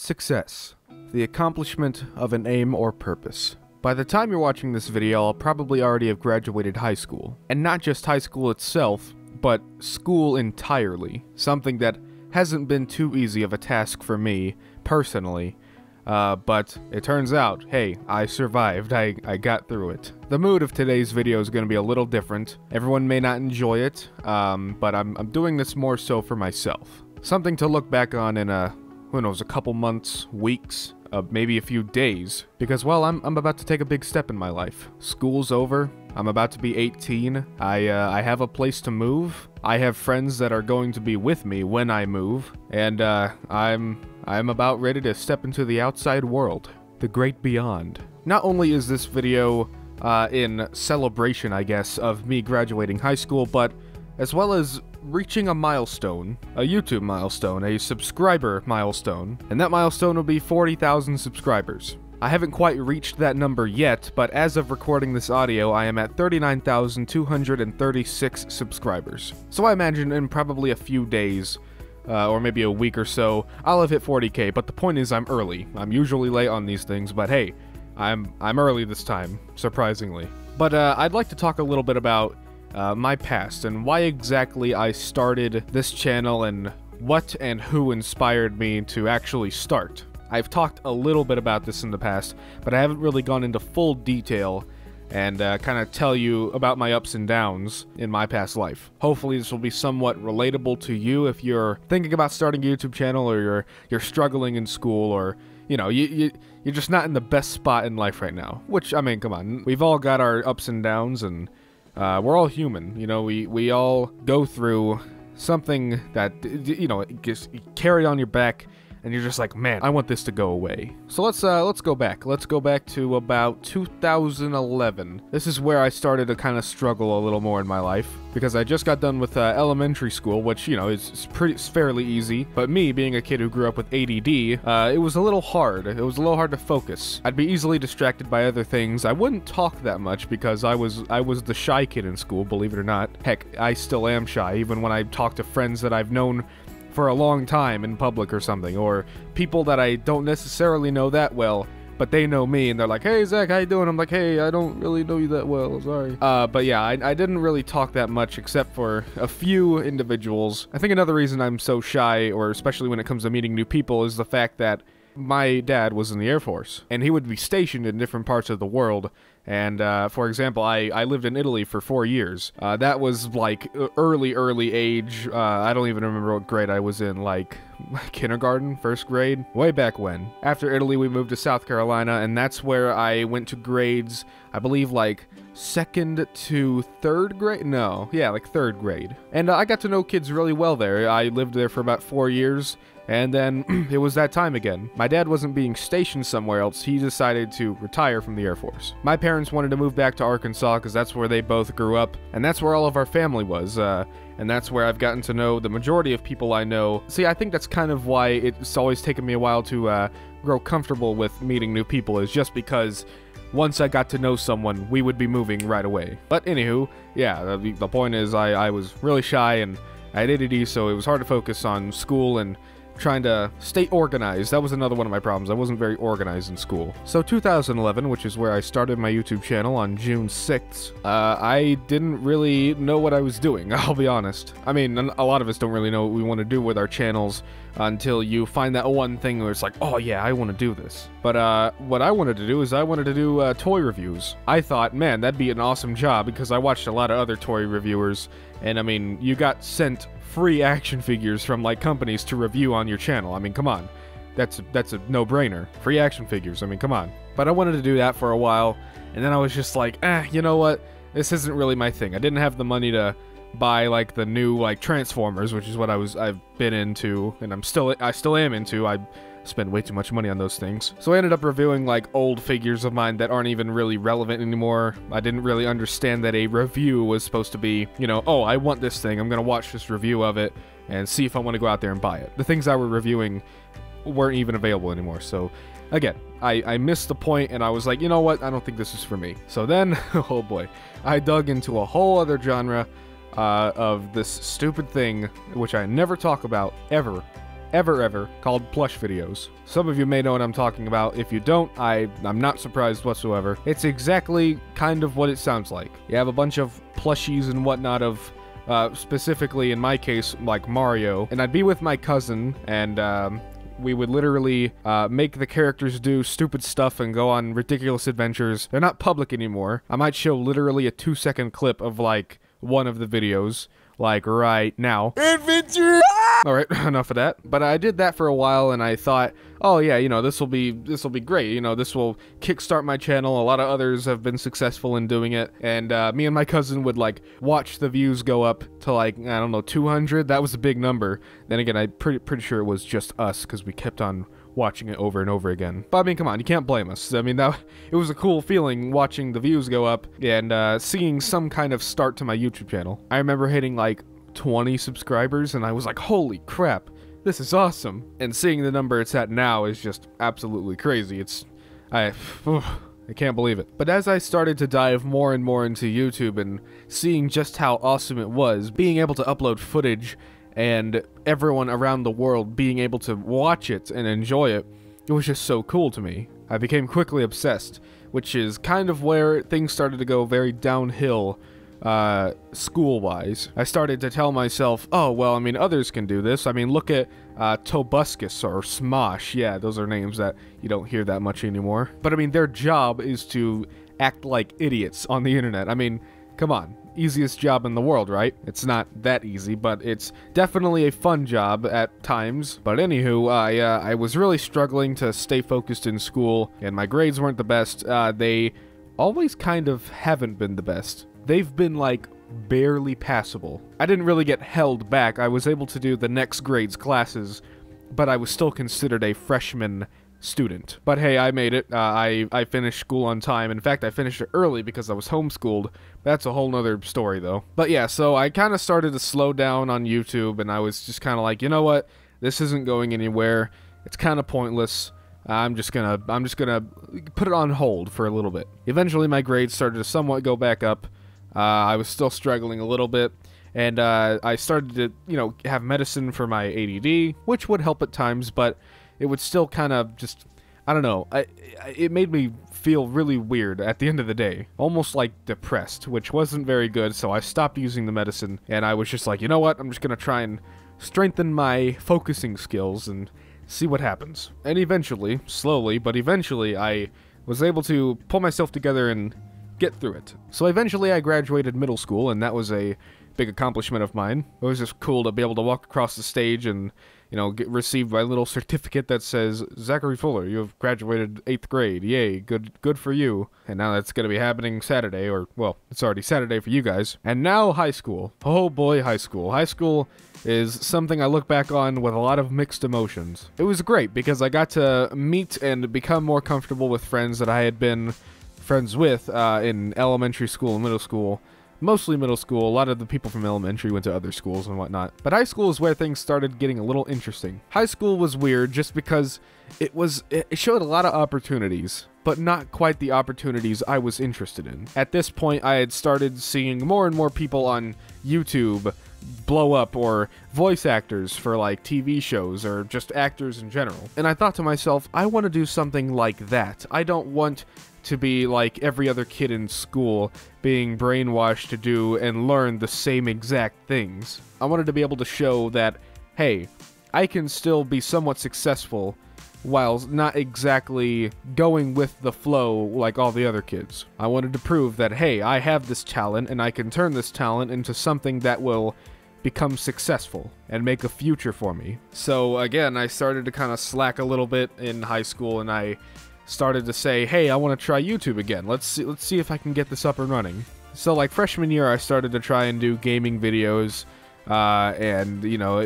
Success. The accomplishment of an aim or purpose. By the time you're watching this video, I'll probably already have graduated high school. And not just high school itself, but school entirely. Something that hasn't been too easy of a task for me, personally. But it turns out, hey, I survived. I got through it. The mood of today's video is going to be a little different. Everyone may not enjoy it, but I'm doing this more so for myself. Something to look back on in who knows, a couple months, weeks, maybe a few days. Because, well, I'm about to take a big step in my life. School's over. I'm about to be 18. I have a place to move. I have friends that are going to be with me when I move. And, I'm about ready to step into the outside world. The great beyond. Not only is this video, in celebration, I guess, of me graduating high school, but as well as reaching a milestone, a YouTube milestone, a subscriber milestone, and that milestone will be 40,000 subscribers. I haven't quite reached that number yet, but as of recording this audio, I am at 39,236 subscribers. So I imagine in probably a few days, or maybe a week or so, I'll have hit 40k, but the point is I'm early. I'm usually late on these things, but hey, I'm early this time, surprisingly. But I'd like to talk a little bit about my past and why exactly I started this channel and what and who inspired me to actually start. I've talked a little bit about this in the past, but I haven't really gone into full detail and kind of tell you about my ups and downs in my past life. Hopefully this will be somewhat relatable to you if you're thinking about starting a YouTube channel, or you're struggling in school, or you know, you're just not in the best spot in life right now. Which, I mean, come on, we've all got our ups and downs, and we're all human, you know, we all go through something that, you know, it gets carried on your back, and you're just like, man, I want this to go away. So let's go back. Let's go back to about 2011. This is where I started to kind of struggle a little more in my life, because I just got done with elementary school, which, you know, is fairly easy. But me, being a kid who grew up with ADD, it was a little hard. It was a little hard to focus. I'd be easily distracted by other things. I wouldn't talk that much because I was the shy kid in school, believe it or not. Heck, I still am shy, even when I talk to friends that I've known for a long time in public or something, or people that I don't necessarily know that well, but they know me, and they're like, hey, Zach, how you doing? I'm like, hey, I don't really know you that well, sorry. But yeah, I didn't really talk that much except for a few individuals. I think another reason I'm so shy, or especially when it comes to meeting new people, is the fact that my dad was in the Air Force, and he would be stationed in different parts of the world. And, for example, I lived in Italy for 4 years. That was, like, early age. I don't even remember what grade I was in, like, kindergarten, first grade, way back when. After Italy, we moved to South Carolina, and that's where I went to grades, I believe, like, 2nd to 3rd grade? No, yeah, like 3rd grade. And I got to know kids really well there. I lived there for about 4 years. And then it was that time again. My dad wasn't being stationed somewhere else. He decided to retire from the Air Force. My parents wanted to move back to Arkansas because that's where they both grew up, and that's where all of our family was. And that's where I've gotten to know the majority of people I know. See, I think that's kind of why it's always taken me a while to grow comfortable with meeting new people, is just because once I got to know someone, we would be moving right away. But anywho, yeah, the point is I was really shy and I had ADD, so it was hard to focus on school and trying to stay organized. That was another one of my problems. I wasn't very organized in school. So 2011, which is where I started my YouTube channel on June 6th, I didn't really know what I was doing, I'll be honest. I mean, a lot of us don't really know what we want to do with our channels until you find that one thing where it's like, oh yeah, I want to do this. But what I wanted to do is I wanted to do toy reviews. I thought, man, that'd be an awesome job, because I watched a lot of other toy reviewers, and I mean, you got sent free action figures from, like, companies to review on your channel. I mean, come on. That's a no-brainer. Free action figures, I mean, come on. But I wanted to do that for a while, and then I was just like, you know what? This isn't really my thing. I didn't have the money to buy, like, the new, like, Transformers, which is what I've been into, and I still am into. I spend way too much money on those things. So I ended up reviewing, like, old figures of mine that aren't even really relevant anymore. I didn't really understand that a review was supposed to be, you know, oh, I want this thing, I'm gonna watch this review of it and see if I want to go out there and buy it. The things I were reviewing weren't even available anymore, so again, I missed the point, and I was like, you know what, I don't think this is for me. So then, oh boy, I dug into a whole other genre of this stupid thing, which I never talk about, ever, ever called plush videos. Some of you may know what I'm talking about. If you don't, I'm not surprised whatsoever. It's exactly kind of what it sounds like. You have a bunch of plushies and whatnot of, specifically in my case, like Mario, and I'd be with my cousin, and we would literally make the characters do stupid stuff and go on ridiculous adventures. They're not public anymore. I might show literally a 2-second clip of like one of the videos, like right now. Adventure! Alright, enough of that. But I did that for a while and I thought, oh yeah, you know, this will be great. You know, this will kickstart my channel. A lot of others have been successful in doing it. And me and my cousin would like watch the views go up to like, I don't know, 200. That was a big number. Then again, I'm pretty sure it was just us because we kept on watching it over and over again. But I mean, come on, you can't blame us. I mean, it was a cool feeling watching the views go up and seeing some kind of start to my YouTube channel. I remember hitting like 20 subscribers and I was like, holy crap, this is awesome. And seeing the number it's at now is just absolutely crazy. I can't believe it. But as I started to dive more and more into YouTube and seeing just how awesome it was, being able to upload footage and everyone around the world being able to watch it and enjoy it, it was just so cool to me. I became quickly obsessed, which is kind of where things started to go very downhill school-wise. I started to tell myself, oh, well, I mean, others can do this. I mean, look at Tobuscus or Smosh. Yeah, those are names that you don't hear that much anymore. But I mean, their job is to act like idiots on the internet. I mean, come on. Easiest job in the world, right? It's not that easy, but it's definitely a fun job at times. But anywho, I was really struggling to stay focused in school, and my grades weren't the best. They always kind of haven't been the best. They've been, like, barely passable. I didn't really get held back. I was able to do the next grade's classes, but I was still considered a freshman student. But hey, I made it. I finished school on time. In fact, I finished it early because I was homeschooled. That's a whole nother story, though. But yeah, so I kind of started to slow down on YouTube, and I was just kind of like, you know what? This isn't going anywhere. It's kind of pointless. I'm just gonna put it on hold for a little bit. Eventually, my grades started to somewhat go back up. I was still struggling a little bit, and I started to, you know, have medicine for my ADD, which would help at times, but it would still kind of just, I don't know, it made me feel really weird at the end of the day, almost like depressed, which wasn't very good, so I stopped using the medicine, and I was just like, you know what, I'm just gonna try and strengthen my focusing skills and see what happens. And eventually, slowly, but eventually, I was able to pull myself together and get through it. So eventually I graduated middle school, and that was a big accomplishment of mine. It was just cool to be able to walk across the stage and, you know, receive my little certificate that says, Zachary Fuller, you have graduated 8th grade. Yay, good for you. And now that's going to be happening Saturday, or, well, it's already Saturday for you guys. And now high school. Oh boy, high school. High school is something I look back on with a lot of mixed emotions. It was great because I got to meet and become more comfortable with friends that I had been friends with in elementary school and middle school. Mostly middle school. A lot of the people from elementary went to other schools and whatnot. But high school is where things started getting a little interesting. High school was weird just because it showed a lot of opportunities, but not quite the opportunities I was interested in. At this point, I had started seeing more and more people on YouTube blow up, or voice actors for like TV shows or just actors in general. And I thought to myself, I want to do something like that. I don't want to be like every other kid in school being brainwashed to do and learn the same exact things. I wanted to be able to show that, hey, I can still be somewhat successful while not exactly going with the flow like all the other kids. I wanted to prove that, hey, I have this talent and I can turn this talent into something that will become successful and make a future for me. So again, I started to kind of slack a little bit in high school, and I started to say, hey, I want to try YouTube again. Let's see if I can get this up and running. So like freshman year, I started to try and do gaming videos, and you know,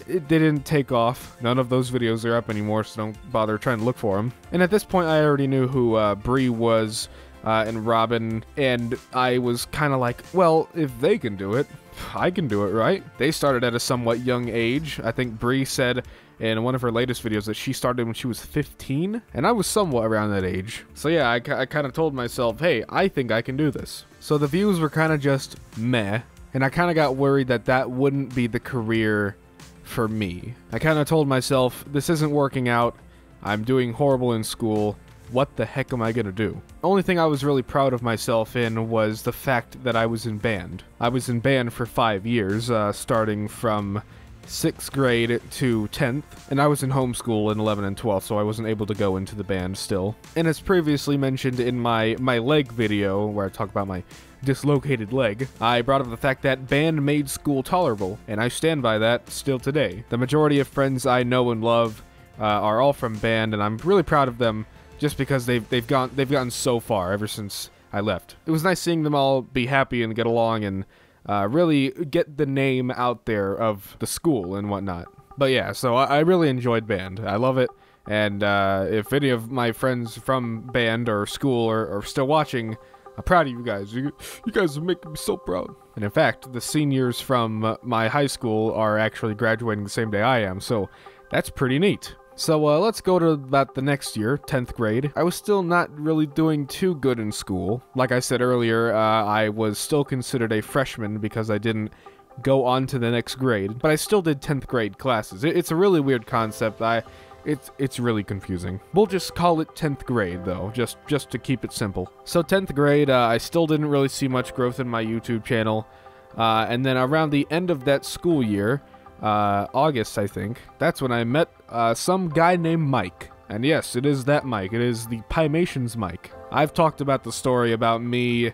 they didn't take off. None of those videos are up anymore, so don't bother trying to look for them. And at this point, I already knew who Bree was, and Robin, and I was kind of like, well, if they can do it, I can do it, right? They started at a somewhat young age. I think Bree said in one of her latest videos that she started when she was 15, and I was somewhat around that age. So yeah, I kind of told myself, hey, I think I can do this. So the views were kind of just meh, and I kind of got worried that that wouldn't be the career for me. I kind of told myself, this isn't working out, I'm doing horrible in school, what the heck am I gonna do? The only thing I was really proud of myself in was the fact that I was in band. I was in band for 5 years, starting from 6th grade to 10th, and I was in homeschool in 11 and 12, so I wasn't able to go into the band still. And as previously mentioned in my leg video, where I talk about my dislocated leg, I brought up the fact that band made school tolerable, and I stand by that still today. The majority of friends I know and love are all from band, and I'm really proud of them just because they've gotten so far ever since I left. It was nice seeing them all be happy and get along and really get the name out there of the school and whatnot. But yeah, so I really enjoyed band. I love it, and if any of my friends from band or school are still watching, I'm proud of you guys. You guys are making me so proud. And in fact, the seniors from my high school are actually graduating the same day I am, so that's pretty neat. So let's go to about the next year, 10th grade. I was still not really doing too good in school. Like I said earlier, I was still considered a freshman because I didn't go on to the next grade, but I still did 10th grade classes. It's a really weird concept. It's really confusing. We'll just call it 10th grade, though, just to keep it simple. So 10th grade, I still didn't really see much growth in my YouTube channel, and then around the end of that school year, August, I think, that's when I met some guy named Mike. And yes, it is that Mike. It is the Pymations Mike. I've talked about the story about me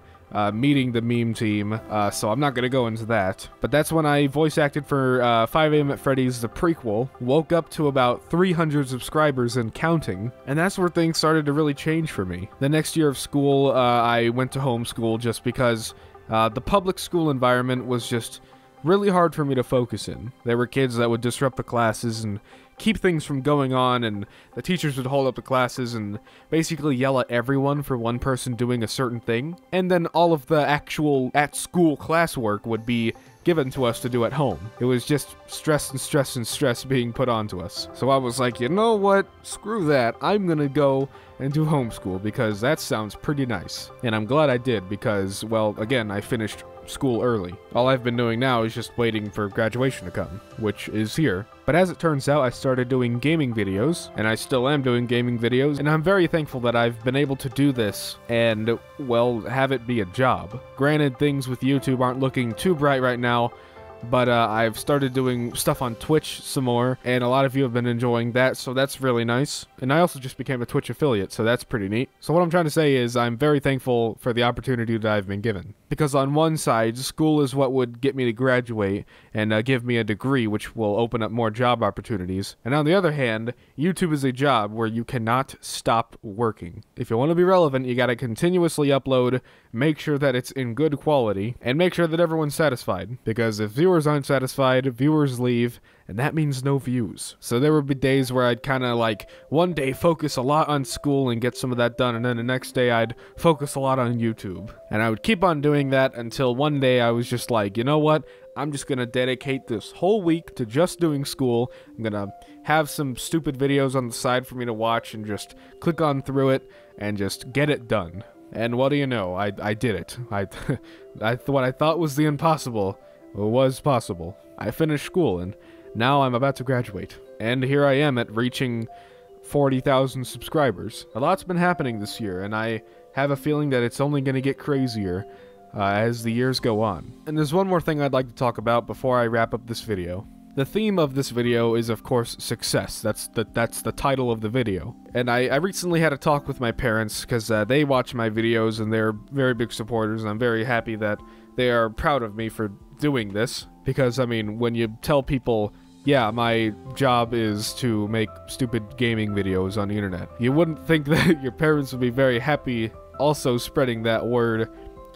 meeting the meme team, so I'm not gonna go into that. But that's when I voice acted for 5 AM at Freddy's, the prequel, woke up to about 300 subscribers and counting, and that's where things started to really change for me. The next year of school, I went to homeschool just because the public school environment was just really hard for me to focus in. There were kids that would disrupt the classes and keep things from going on, and the teachers would hold up the classes and basically yell at everyone for one person doing a certain thing, and then all of the actual at-school classwork would be given to us to do at home. It was just stress and stress and stress being put onto us. So I was like, you know what? Screw that. I'm gonna go and do homeschool because that sounds pretty nice. And I'm glad I did because, well, again, I finished school early. All I've been doing now is just waiting for graduation to come, which is here. But as it turns out, I started doing gaming videos, and I still am doing gaming videos, and I'm very thankful that I've been able to do this and, well, have it be a job. Granted, things with YouTube aren't looking too bright right now, but I've started doing stuff on Twitch some more, and a lot of you have been enjoying that, so that's really nice. And I also just became a Twitch affiliate, so that's pretty neat. So what I'm trying to say is I'm very thankful for the opportunity that I've been given. Because on one side, school is what would get me to graduate and give me a degree, which will open up more job opportunities. And on the other hand, YouTube is a job where you cannot stop working. If you want to be relevant, you gotta continuously upload, make sure that it's in good quality, and make sure that everyone's satisfied. Because if viewers aren't satisfied, viewers leave, and that means no views. So there would be days where I'd kind of like, one day focus a lot on school and get some of that done, and then the next day I'd focus a lot on YouTube. And I would keep on doing that until one day I was just like, you know what? I'm just gonna dedicate this whole week to just doing school. I'm gonna have some stupid videos on the side for me to watch and just click on through it and just get it done. And what do you know? I did it. What I thought was the impossible was possible. I finished school, and now I'm about to graduate. And here I am at reaching 40,000 subscribers. A lot's been happening this year, and I have a feeling that it's only going to get crazier as the years go on. And there's one more thing I'd like to talk about before I wrap up this video. The theme of this video is, of course, success. That's the title of the video. And I recently had a talk with my parents because they watch my videos and they're very big supporters, and I'm very happy that they are proud of me for doing this. Because, I mean, when you tell people, yeah, my job is to make stupid gaming videos on the internet, you wouldn't think that your parents would be very happy also spreading that word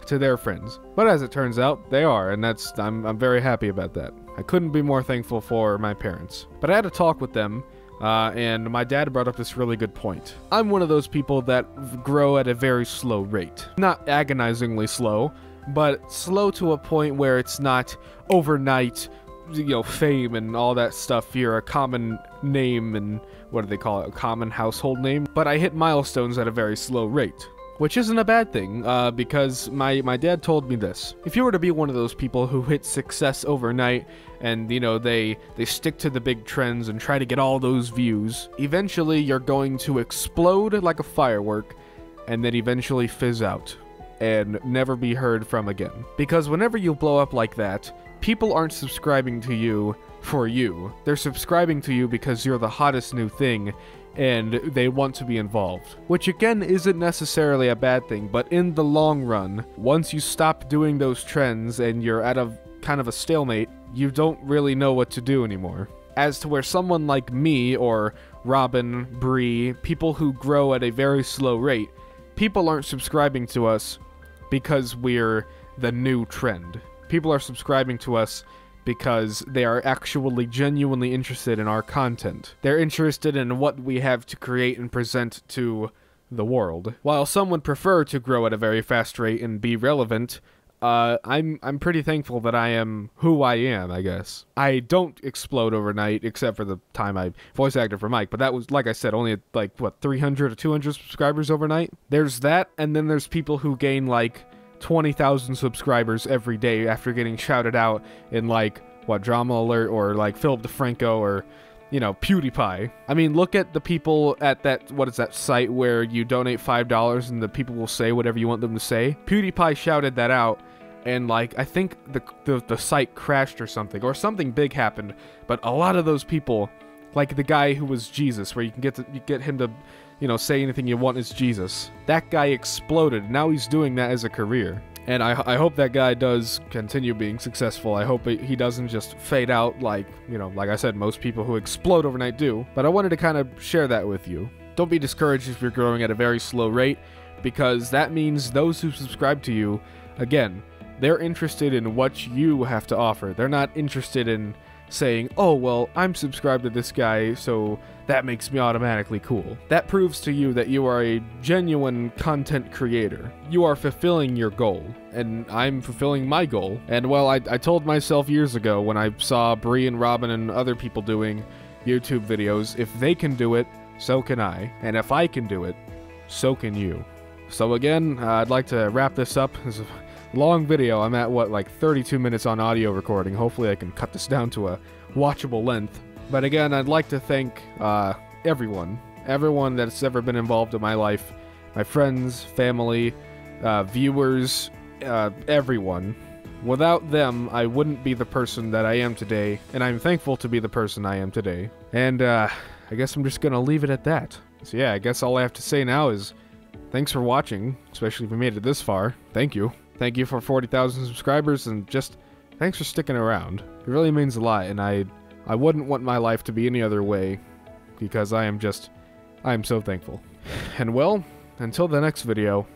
to their friends. But as it turns out, they are, and I'm very happy about that. I couldn't be more thankful for my parents. But I had a talk with them, and my dad brought up this really good point. I'm one of those people that grow at a very slow rate. Not agonizingly slow, but slow to a point where it's not overnight, you know, fame and all that stuff. You're a common name, and what do they call it? A common household name. But I hit milestones at a very slow rate. which isn't a bad thing, because my dad told me this. If you were to be one of those people who hit success overnight and, you know, they stick to the big trends and try to get all those views, eventually you're going to explode like a firework and then eventually fizz out and never be heard from again. Because whenever you blow up like that, people aren't subscribing to you for you. They're subscribing to you because you're the hottest new thing and they want to be involved. Which again isn't necessarily a bad thing, but in the long run, once you stop doing those trends and you're at a kind of a stalemate, you don't really know what to do anymore. As to where someone like me or Robin, Bree, people who grow at a very slow rate, people aren't subscribing to us because we're the new trend. People are subscribing to us because they are actually genuinely interested in our content. They're interested in what we have to create and present to the world. While some would prefer to grow at a very fast rate and be relevant, I'm pretty thankful that I am who I am, I guess. I don't explode overnight, except for the time I voice acted for Mike, but that was, like I said, only like, what, 300 or 200 subscribers overnight? There's that, and then there's people who gain, like, 20,000 subscribers every day after getting shouted out in, like, what, Drama Alert or, like, Philip DeFranco or, you know, PewDiePie. I mean, look at the people at that, what is that site where you donate $5 and the people will say whatever you want them to say? PewDiePie shouted that out, and, like, I think the site crashed or something big happened, but a lot of those people, like the guy who was Jesus, where you get him to, you know, say anything you want is Jesus. That guy exploded. Now he's doing that as a career. And I hope that guy does continue being successful. I hope he doesn't just fade out like, you know, like I said, most people who explode overnight do. But I wanted to kind of share that with you. Don't be discouraged if you're growing at a very slow rate, because that means those who subscribe to you, again, they're interested in what you have to offer. They're not interested in saying, oh, well, I'm subscribed to this guy, so that makes me automatically cool. That proves to you that you are a genuine content creator. You are fulfilling your goal, and I'm fulfilling my goal. And, well, I told myself years ago when I saw Bree and Robin and other people doing YouTube videos, if they can do it, so can I. And if I can do it, so can you. So again, I'd like to wrap this up. It's a long video. I'm at, what, like 32 minutes on audio recording. Hopefully I can cut this down to a watchable length. But again, I'd like to thank everyone that's ever been involved in my life. My friends, family, viewers, everyone. Without them, I wouldn't be the person that I am today, and I'm thankful to be the person I am today. And I guess I'm just gonna leave it at that. So yeah, I guess all I have to say now is thanks for watching, especially if you made it this far. Thank you. Thank you for 40,000 subscribers, and just thanks for sticking around. It really means a lot, and I wouldn't want my life to be any other way, because I am so thankful. And well, until the next video,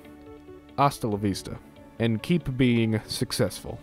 hasta la vista, and keep being successful.